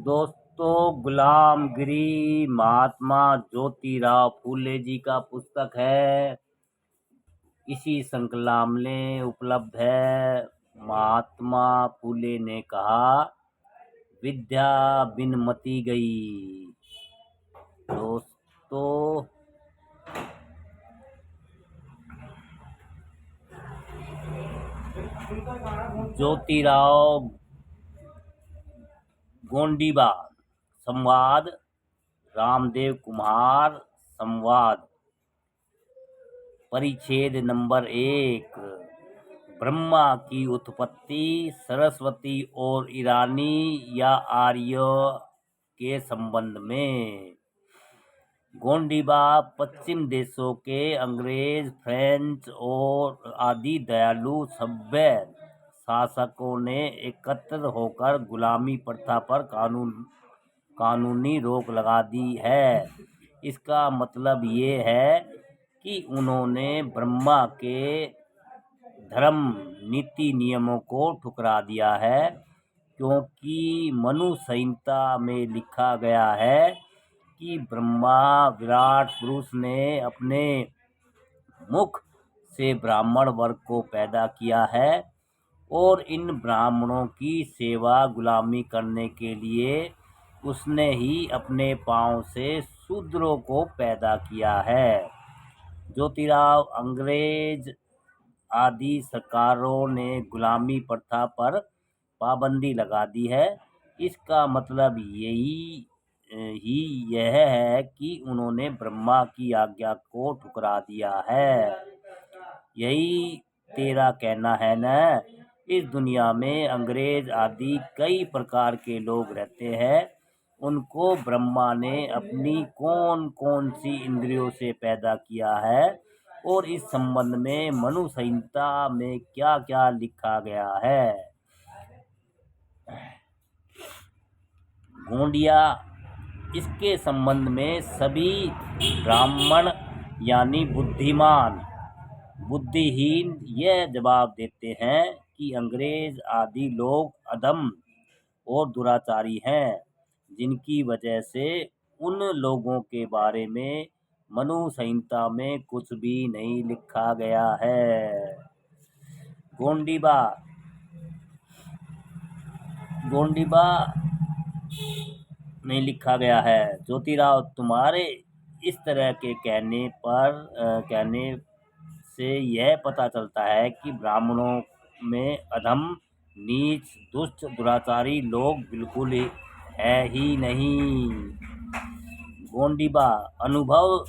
दोस्तों, गुलामगिरी महात्मा ज्योतिराव फूले जी का पुस्तक है। इसी श्रृंखला में उपलब्ध है। महात्मा फूले ने कहा, विद्या बिन मति गई। दोस्तों, ज्योतिराव गोंडीबा संवाद, रामदेव कुमार संवाद, परिच्छेद नंबर 1। ब्रह्मा की उत्पत्ति सरस्वती और ईरानी या आर्य के संबंध में। गोंडीबा पश्चिम देशों के अंग्रेज, फ्रेंच और आदि दयालु सभ्य शासकों ने एकत्र होकर गुलामी प्रथा पर कानूनी रोक लगा दी है। इसका मतलब ये है कि उन्होंने ब्रह्मा के धर्म नीति नियमों को ठुकरा दिया है, क्योंकि मनु संहिता में लिखा गया है कि ब्रह्मा विराट पुरुष ने अपने मुख से ब्राह्मण वर्ग को पैदा किया है और इन ब्राह्मणों की सेवा गुलामी करने के लिए उसने ही अपने पांव से शूद्रों को पैदा किया है। ज्योतिराव अंग्रेज आदि सरकारों ने गुलामी प्रथा पर पाबंदी लगा दी है। इसका मतलब यह है कि उन्होंने ब्रह्मा की आज्ञा को ठुकरा दिया है। यही तेरा कहना है न? इस दुनिया में अंग्रेज आदि कई प्रकार के लोग रहते हैं। उनको ब्रह्मा ने अपनी कौन कौन सी इंद्रियों से पैदा किया है और इस संबंध में मनु संहिता में क्या क्या लिखा गया है। गोंडिया इसके संबंध में सभी ब्राह्मण यानी बुद्धिमान बुद्धिहीन यह जवाब देते हैं कि अंग्रेज आदि लोग अधम और दुराचारी हैं, जिनकी वजह से उन लोगों के बारे में मनु संहिता में कुछ भी नहीं लिखा गया है। गोंडीबा नहीं लिखा गया है। ज्योतिराव, तुम्हारे इस तरह के कहने से यह पता चलता है कि ब्राह्मणों में अधम, नीच, दुष्ट, दुराचारी लोग बिल्कुल है ही नहीं। गोंडीबा, अनुभव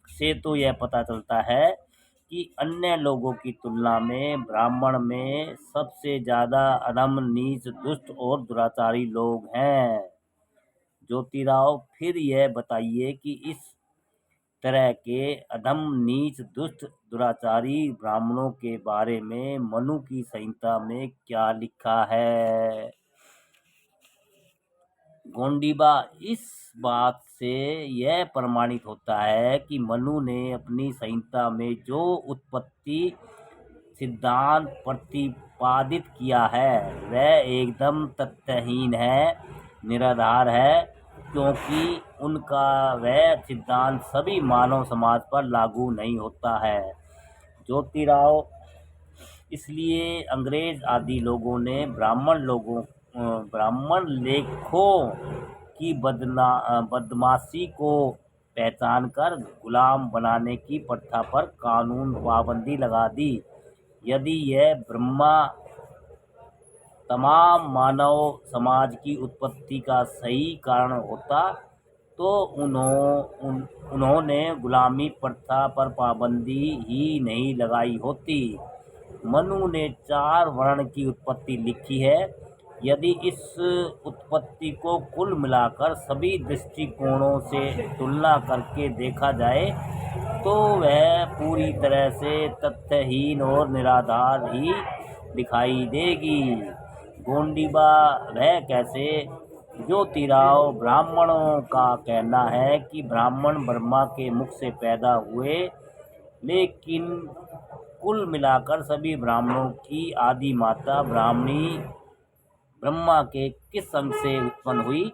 से तो यह पता चलता है कि अन्य लोगों की तुलना में ब्राह्मण में सबसे ज्यादा अधम, नीच, दुष्ट और दुराचारी लोग हैं। ज्योतिराव, फिर यह बताइए कि इस तरह के अधम, नीच, दुष्ट, दुराचारी ब्राह्मणों के बारे में मनु की संहिता में क्या लिखा है। गोंडीबा, इस बात से यह प्रमाणित होता है कि मनु ने अपनी संहिता में जो उत्पत्ति सिद्धांत प्रतिपादित किया है वह एकदम तथ्यहीन है, निराधार है, क्योंकि उनका वह सिद्धांत सभी मानव समाज पर लागू नहीं होता है। ज्योतिराव, इसलिए अंग्रेज आदि लोगों ने ब्राह्मण लेखों की बदमाशी को पहचान कर गुलाम बनाने की प्रथा पर कानून पाबंदी लगा दी। यदि यह ब्रह्मा तमाम मानव समाज की उत्पत्ति का सही कारण होता तो उन्होंने गुलामी प्रथा पर पाबंदी ही नहीं लगाई होती। मनु ने 4 वर्ण की उत्पत्ति लिखी है। यदि इस उत्पत्ति को कुल मिलाकर सभी दृष्टिकोणों से तुलना करके देखा जाए तो वह पूरी तरह से तथ्यहीन और निराधार ही दिखाई देगी। गोंडीबा, वह कैसे? ज्योतिराव, ब्राह्मणों का कहना है कि ब्राह्मण ब्रह्मा के मुख से पैदा हुए, लेकिन कुल मिलाकर सभी ब्राह्मणों की आदि माता ब्राह्मणी ब्रह्मा के किस अंग से उत्पन्न हुई?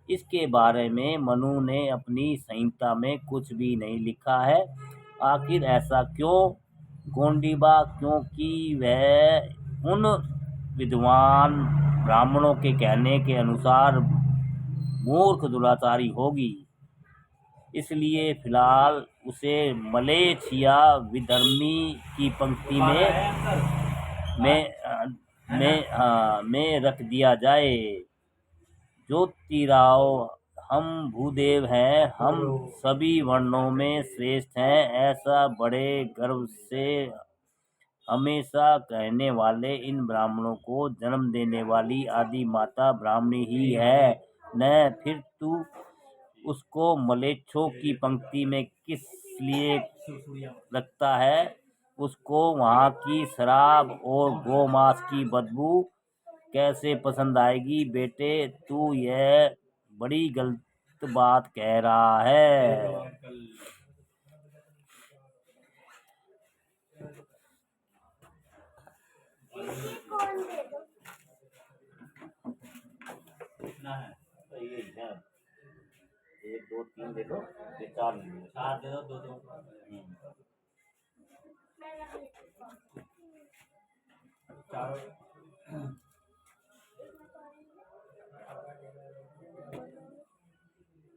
इसके बारे में मनु ने अपनी संहिता में कुछ भी नहीं लिखा है। आखिर ऐसा क्यों गोंडीबा? क्योंकि वह उन विद्वान ब्राह्मणों के कहने के अनुसार मूर्ख दुराचारी होगी, इसलिए फिलहाल उसे मलेच्छ या विधर्मी की पंक्ति में रख दिया जाए। ज्योतिराव, हम भूदेव हैं, हम सभी वर्णों में श्रेष्ठ हैं, ऐसा बड़े गर्व से हमेशा कहने वाले इन ब्राह्मणों को जन्म देने वाली आदि माता ब्राह्मणी ही है न? फिर तू उसको मलेच्छों की पंक्ति में किस लिए रखता है? उसको वहाँ की शराब और गोमांस की बदबू कैसे पसंद आएगी? बेटे, तू यह बड़ी गलत बात कह रहा है। एक दो तीन दे दो, ये चार दे दो, दो दो।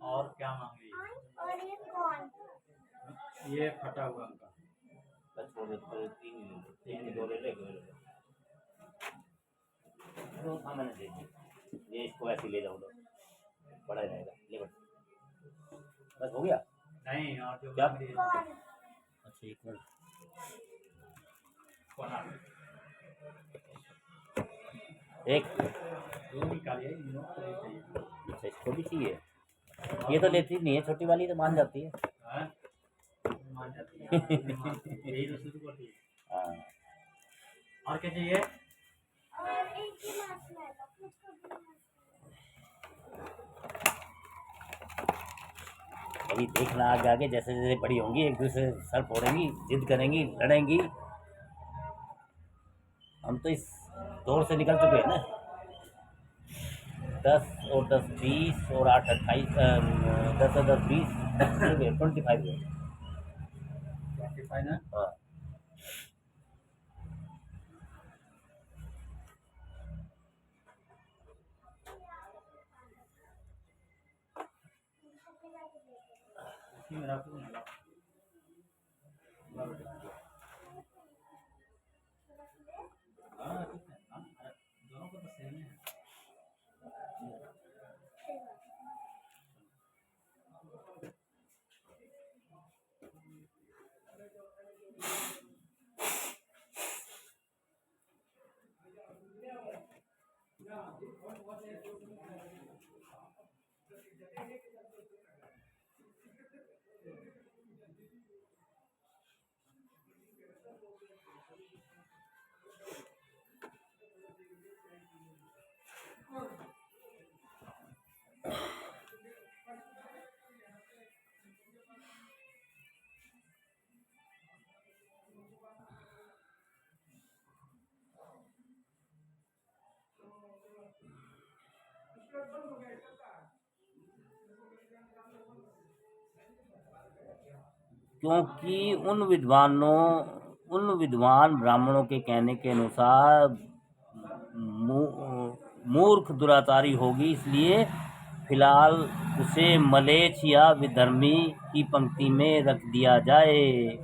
और क्या मांगी? और ये कौन? ये फटा हुआ का। छोड़ दे, तीन दो ले ले। मैंने दे दी, ये इसको ऐसे ले जाओ, बड़ा ही रहेगा, ले बस हो गया। नहीं, और जो क्या? अच्छा, एक मिनट। एक दो निकालिए, अच्छा, इसको भी चाहिए। ये तो लेती नहीं है, छोटी वाली तो मान जाती है। मान जाती है। यही तो शुरू करती है। हाँ, और क्या चाहिए? अभी देखना आगे आगे जैसे जैसे बड़ी होंगी एक दूसरे से सर फोड़ेंगी, जिद करेंगी, लड़ेंगी। हम तो इस दौर से निकल चुके हैं ना। 10 और 10 20 और 8 28, 10 और 10 20 25 है। 25 ना? हाँ, इसी में रख दूँगा। हाँ, ठीक है। दोनों को तो सेम है। क्योंकि उन विद्वान ब्राह्मणों के कहने के अनुसार मूर्ख दुराचारी होगी, इसलिए फिलहाल उसे मलेच्छ या विधर्मी की पंक्ति में रख दिया जाए।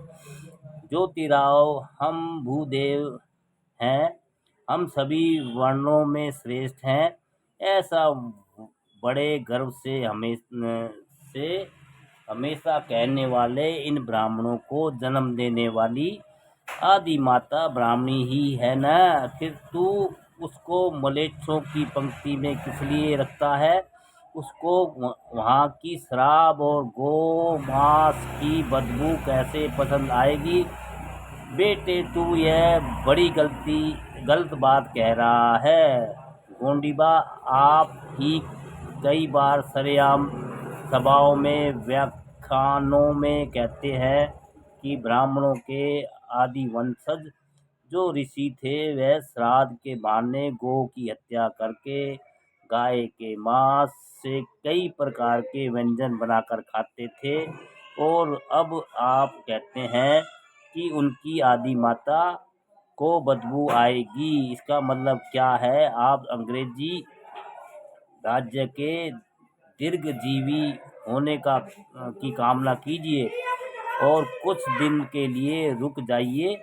ज्योतिराव, हम भूदेव हैं, हम सभी वर्णों में श्रेष्ठ हैं, ऐसा बड़े गर्व से हमेशा कहने वाले इन ब्राह्मणों को जन्म देने वाली आदि माता ब्राह्मणी ही है न? फिर तू उसको मलेच्छों की पंक्ति में किस लिए रखता है? उसको वहाँ की शराब और गोमांस की बदबू कैसे पसंद आएगी? बेटे, तू यह बड़ी गलत बात कह रहा है। गोंडीबा, आप ही कई बार सरेआम सभाओं में, व्याख्यानों में कहते हैं कि ब्राह्मणों के आदि वंशज जो ऋषि थे वह श्राद्ध के बहाने गौ की हत्या करके गाय के मांस से कई प्रकार के व्यंजन बनाकर खाते थे, और अब आप कहते हैं कि उनकी आदि माता को बदबू आएगी। इसका मतलब क्या है? आप अंग्रेजी राज्य के दीर्घजीवी होने की कामना कीजिए और कुछ दिन के लिए रुक जाइए,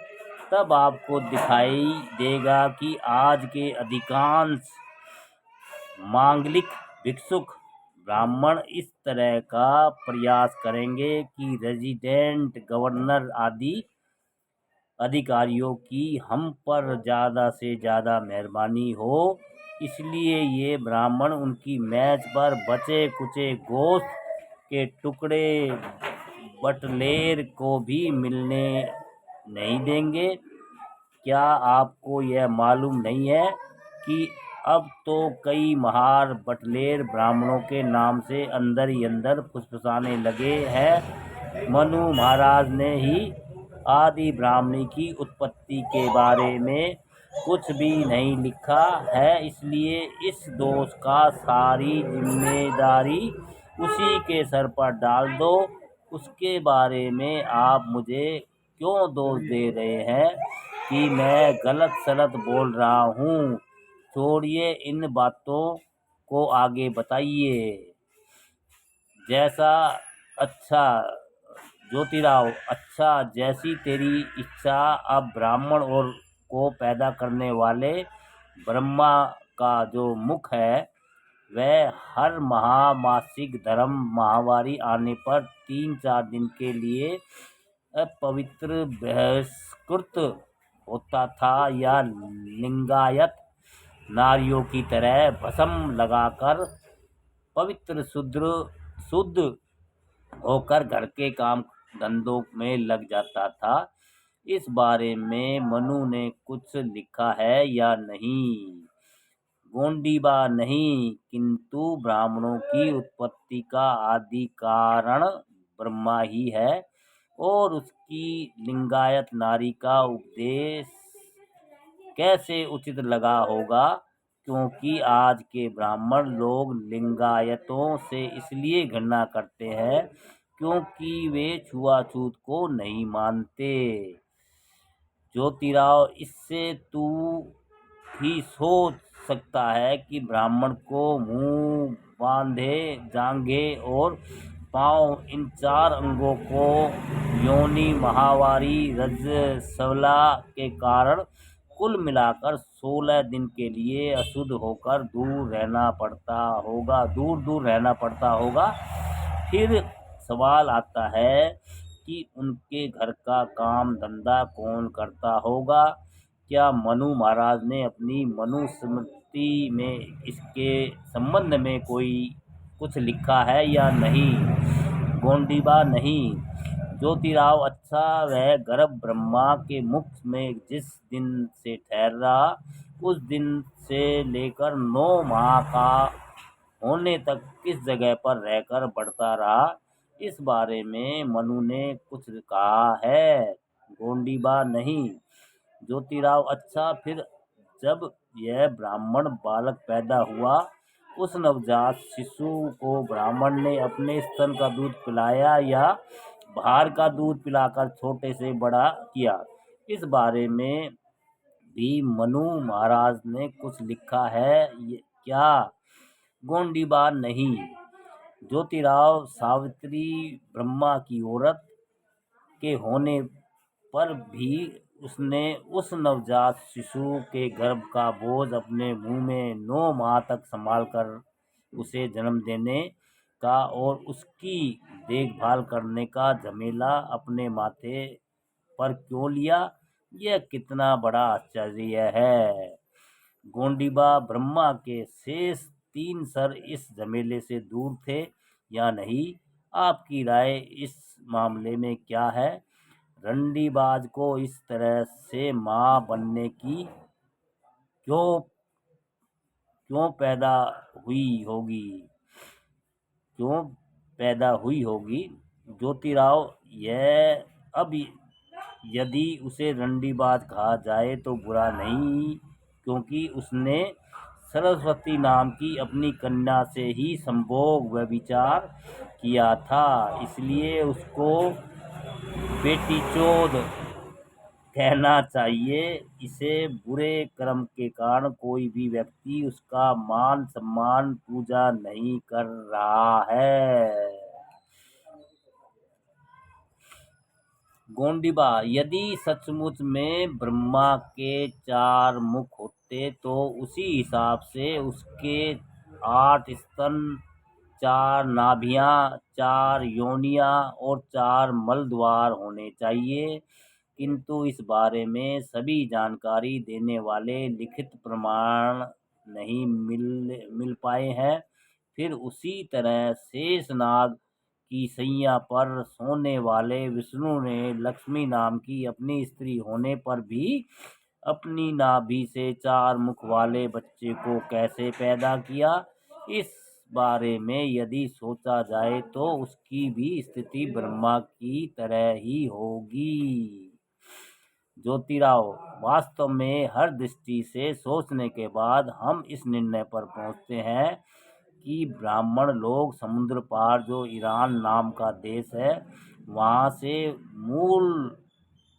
तब आपको दिखाई देगा कि आज के अधिकांश मांगलिक भिक्षुक ब्राह्मण इस तरह का प्रयास करेंगे कि रेजिडेंट गवर्नर आदि अधिकारियों की हम पर ज़्यादा से ज़्यादा मेहरबानी हो, इसलिए ये ब्राह्मण उनकी मेज पर बचे कुचे गोश्त के टुकड़े बटलेर को भी मिलने नहीं देंगे। क्या आपको यह मालूम नहीं है कि अब तो कई महार बटलेर ब्राह्मणों के नाम से अंदर ही अंदर फुसफुसाने लगे हैं? मनु महाराज ने ही आदि ब्राह्मणी की उत्पत्ति के बारे में कुछ भी नहीं लिखा है, इसलिए इस दोष का सारी जिम्मेदारी उसी के सर पर डाल दो। उसके बारे में आप मुझे क्यों दोष दे रहे हैं कि मैं गलत सलत बोल रहा हूँ? छोड़िए इन बातों को, आगे बताइए। जैसा अच्छा ज्योतिराव, अच्छा जैसी तेरी इच्छा। अब ब्राह्मण और को पैदा करने वाले ब्रह्मा का जो मुख है, वह हर महामासिक धर्म माहवारी आने पर 3-4 दिन के लिए अपवित्र बहिष्कृत होता था, या लिंगायत नारियों की तरह भस्म लगाकर पवित्र शुद्ध होकर घर के काम धंधों में लग जाता था। इस बारे में मनु ने कुछ लिखा है या नहीं? गोंडीबा नहीं, किंतु ब्राह्मणों की उत्पत्ति का आदि कारण ब्रह्मा ही है, और उसकी लिंगायत नारी का उपदेश कैसे उचित लगा होगा? क्योंकि आज के ब्राह्मण लोग लिंगायतों से इसलिए घृणा करते हैं क्योंकि वे छुआछूत को नहीं मानते। ज्योतिराव, इससे तू ही सोच सकता है कि ब्राह्मण को मुंह, बांधे जांघे और पांव, इन 4 अंगों को योनि, माहवारी, रजस्वला के कारण कुल मिलाकर 16 दिन के लिए अशुद्ध होकर दूर रहना पड़ता होगा। फिर सवाल आता है कि उनके घर का काम धंधा कौन करता होगा? क्या मनु महाराज ने अपनी मनुस्मृति में इसके संबंध में कुछ लिखा है या नहीं? गोंडीबा नहीं। ज्योतिराव, अच्छा वह गर्भ ब्रह्मा के मुख में जिस दिन से ठहरा, उस दिन से लेकर 9 माह का होने तक किस जगह पर रहकर बढ़ता रहा, इस बारे में मनु ने कुछ कहा है? गोंडीबा नहीं। ज्योतिराव, अच्छा फिर जब यह ब्राह्मण बालक पैदा हुआ, उस नवजात शिशु को ब्राह्मण ने अपने स्तन का दूध पिलाया या बाहर का दूध पिलाकर छोटे से बड़ा किया? इस बारे में भी मनु महाराज ने कुछ लिखा है क्या? गोंडीबा नहीं। ज्योतिराव, सावित्री ब्रह्मा की औरत के होने पर भी उसने उस नवजात शिशु के गर्भ का बोझ अपने मुंह में 9 माह तक संभाल कर उसे जन्म देने का और उसकी देखभाल करने का झमेला अपने माथे पर क्यों लिया? यह कितना बड़ा आश्चर्य है। गोंडीबा, ब्रह्मा के शेष 3 सर इस झमेले से दूर थे या नहीं? आपकी राय इस मामले में क्या है? रंडीबाज को इस तरह से मां बनने की क्यों पैदा हुई होगी? ज्योतिराव, अब यदि उसे रंडीबाज कहा जाए तो बुरा नहीं, क्योंकि उसने सरस्वती नाम की अपनी कन्या से ही संभोग व्यभिचार किया था, इसलिए उसको बेटीचोद कहना चाहिए। इसे बुरे कर्म के कारण कोई भी व्यक्ति उसका मान सम्मान पूजा नहीं कर रहा है। गोंडिबा, यदि सचमुच में ब्रह्मा के 4 मुख होते तो उसी हिसाब से उसके 8 स्तन, 4 नाभियां, 4 योनियां और 4 मल द्वार होने चाहिए, किंतु इस बारे में सभी जानकारी देने वाले लिखित प्रमाण नहीं मिल पाए हैं। फिर उसी तरह शेषनाग की सैया पर सोने वाले विष्णु ने लक्ष्मी नाम की अपनी स्त्री होने पर भी अपनी नाभि से 4 मुख वाले बच्चे को कैसे पैदा किया, इस बारे में यदि सोचा जाए तो उसकी भी स्थिति ब्रह्मा की तरह ही होगी। ज्योतिराव, वास्तव में हर दृष्टि से सोचने के बाद हम इस निर्णय पर पहुंचते हैं कि ब्राह्मण लोग समुद्र पार जो ईरान नाम का देश है वहाँ से मूल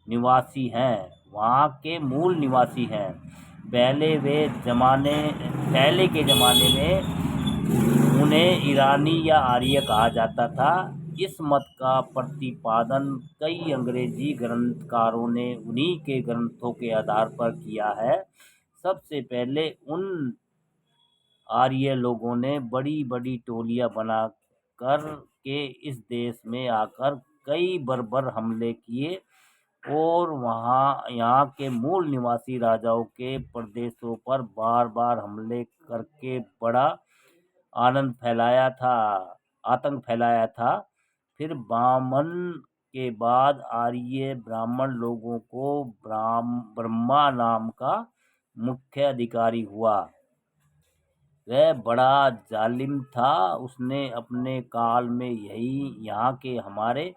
निवासी हैं, वहाँ के मूल निवासी हैं। पहले के ज़माने में उन्हें ईरानी या आर्य कहा जाता था। इस मत का प्रतिपादन कई अंग्रेजी ग्रंथकारों ने उन्हीं के ग्रंथों के आधार पर किया है। सबसे पहले उन आर्य लोगों ने बड़ी बड़ी टोलियां बनाकर के इस देश में आकर कई बर्बर हमले किए और यहाँ के मूल निवासी राजाओं के प्रदेशों पर बार बार हमले करके बड़ा आतंक फैलाया था। फिर वामन के बाद आर्य ब्राह्मण लोगों को ब्रह्मा नाम का मुख्य अधिकारी हुआ। वह बड़ा जालिम था। उसने अपने काल में यहाँ के हमारे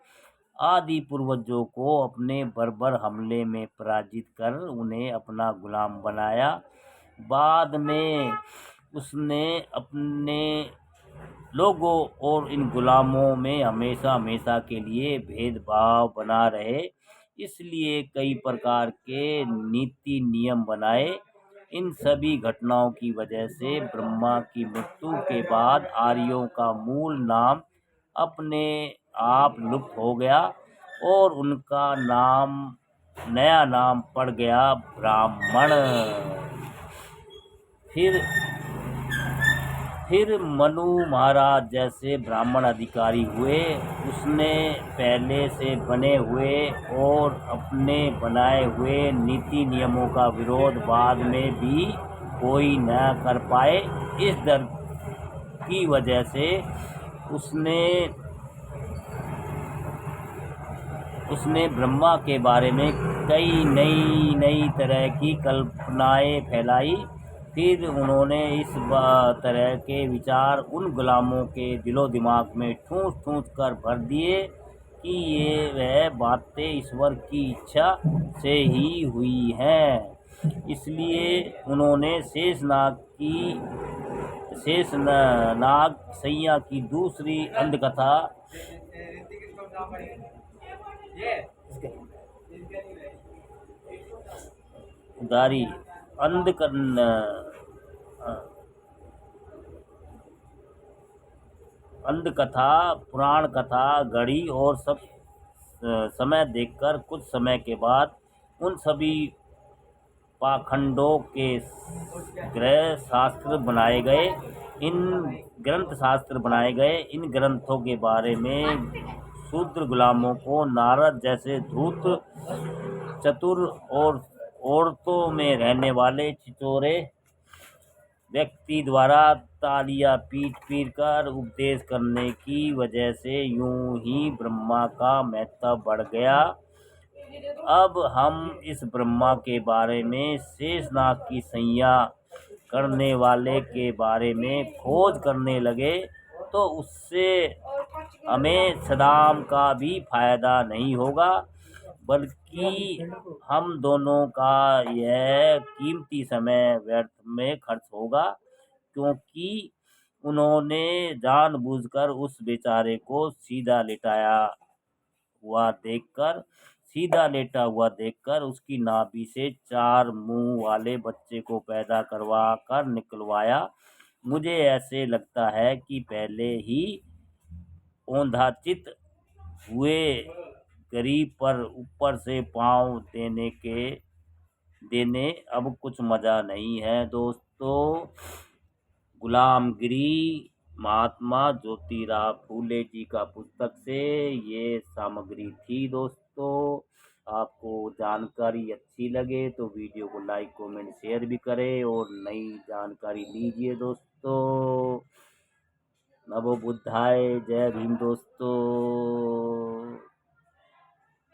आदि पूर्वजों को अपने बर्बर हमले में पराजित कर उन्हें अपना गुलाम बनाया। बाद में उसने अपने लोगों और इन गुलामों में हमेशा हमेशा के लिए भेदभाव बना रहे, इसलिए कई प्रकार के नीति नियम बनाए। इन सभी घटनाओं की वजह से ब्रह्मा की मृत्यु के बाद आर्यों का मूल नाम अपने आप लुप्त हो गया और उनका नया नाम पड़ गया ब्राह्मण। फिर मनु महाराज जैसे ब्राह्मण अधिकारी हुए। उसने पहले से बने हुए और अपने बनाए हुए नीति नियमों का विरोध बाद में भी कोई न कर पाए। इस डर की वजह से उसने ब्रह्मा के बारे में कई नई तरह की कल्पनाएं फैलाई। फिर उन्होंने इस तरह के विचार उन गुलामों के दिलो दिमाग में ठूंस कर भर दिए कि वह बातें ईश्वर की इच्छा से ही हुई हैं। इसलिए उन्होंने शेषनाग सैया की दूसरी अंधकथा अंधकथा, पुराण कथा गढ़ी और सब समय देखकर कुछ समय के बाद उन सभी पाखंडों के ग्रंथ शास्त्र बनाए गए। इन ग्रंथों के बारे में शूद्र गुलामों को नारद जैसे धूर्त, चतुर और औरतों में रहने वाले छिछोरे व्यक्ति द्वारा तालियां पीट कर उपदेश करने की वजह से यूं ही ब्रह्मा का महत्व बढ़ गया। अब हम इस ब्रह्मा के बारे में शेषनाग की सैया करने वाले के बारे में खोज करने लगे तो उससे हमें सदाम का भी फायदा नहीं होगा। बल्कि हम दोनों का यह कीमती समय व्यर्थ में खर्च होगा, क्योंकि उन्होंने जानबूझकर उस बेचारे को सीधा लेटा हुआ देखकर उसकी नाभि से 4 मुंह वाले बच्चे को पैदा करवा कर निकलवाया। मुझे ऐसे लगता है कि पहले ही औंधाचित हुए गरीब पर ऊपर से पाँव देने अब कुछ मजा नहीं है दोस्तों। गुलामगिरी महात्मा ज्योतिराव फूले जी का पुस्तक से ये सामग्री थी दोस्तों। आपको जानकारी अच्छी लगे तो वीडियो को लाइक कमेंट शेयर भी करें और नई जानकारी लीजिए दोस्तों। नमो बुद्धाय, जय भीम दोस्तों।